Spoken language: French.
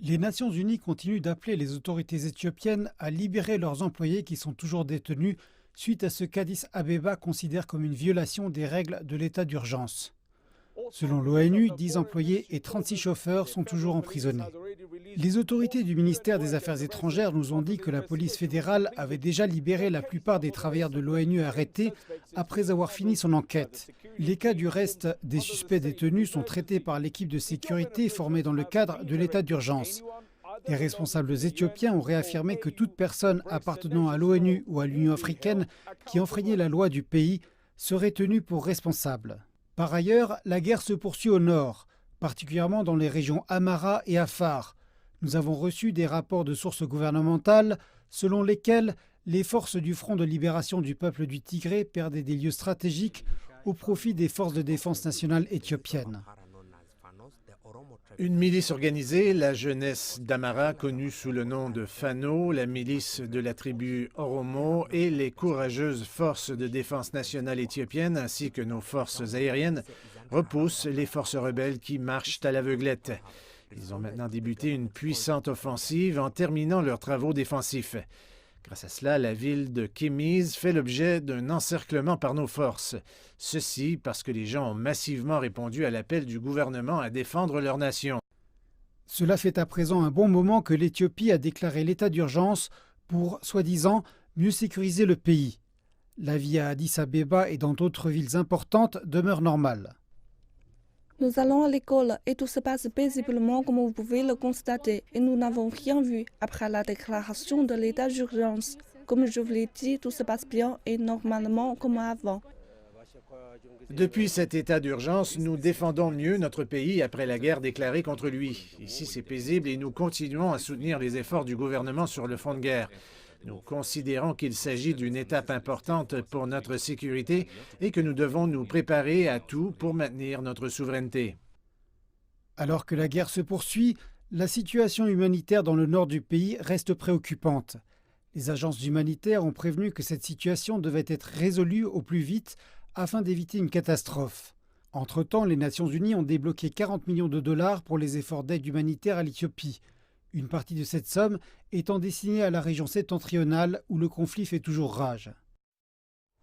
Les Nations Unies continuent d'appeler les autorités éthiopiennes à libérer leurs employés qui sont toujours détenus suite à ce qu'Addis Abeba considère comme une violation des règles de l'état d'urgence. Selon l'ONU, 10 employés et 36 chauffeurs sont toujours emprisonnés. Les autorités du ministère des Affaires étrangères nous ont dit que la police fédérale avait déjà libéré la plupart des travailleurs de l'ONU arrêtés après avoir fini son enquête. Les cas du reste des suspects détenus sont traités par l'équipe de sécurité formée dans le cadre de l'état d'urgence. Les responsables éthiopiens ont réaffirmé que toute personne appartenant à l'ONU ou à l'Union africaine qui enfreignait la loi du pays serait tenue pour responsable. Par ailleurs, la guerre se poursuit au nord, particulièrement dans les régions Amhara et Afar. Nous avons reçu des rapports de sources gouvernementales selon lesquels les forces du Front de libération du peuple du Tigré perdaient des lieux stratégiques au profit des forces de défense nationale éthiopiennes. Une milice organisée, la jeunesse d'Amhara, connue sous le nom de Fano, la milice de la tribu Oromo et les courageuses forces de défense nationale éthiopiennes ainsi que nos forces aériennes repoussent les forces rebelles qui marchent à l'aveuglette. Ils ont maintenant débuté une puissante offensive en terminant leurs travaux défensifs. Grâce à cela, la ville de Kémise fait l'objet d'un encerclement par nos forces. Ceci parce que les gens ont massivement répondu à l'appel du gouvernement à défendre leur nation. Cela fait à présent un bon moment que l'Éthiopie a déclaré l'état d'urgence pour, soi-disant, mieux sécuriser le pays. La vie à Addis Abeba et dans d'autres villes importantes demeure normale. Nous allons à l'école et tout se passe paisiblement comme vous pouvez le constater et nous n'avons rien vu après la déclaration de l'état d'urgence. Comme je vous l'ai dit, tout se passe bien et normalement comme avant. Depuis cet état d'urgence, nous défendons mieux notre pays après la guerre déclarée contre lui. Ici, c'est paisible et nous continuons à soutenir les efforts du gouvernement sur le front de guerre. Nous considérons qu'il s'agit d'une étape importante pour notre sécurité et que nous devons nous préparer à tout pour maintenir notre souveraineté. Alors que la guerre se poursuit, la situation humanitaire dans le nord du pays reste préoccupante. Les agences humanitaires ont prévenu que cette situation devait être résolue au plus vite afin d'éviter une catastrophe. Entre-temps, les Nations Unies ont débloqué 40 millions de dollars pour les efforts d'aide humanitaire à l'Éthiopie. Une partie de cette somme étant destinée à la région septentrionale où le conflit fait toujours rage.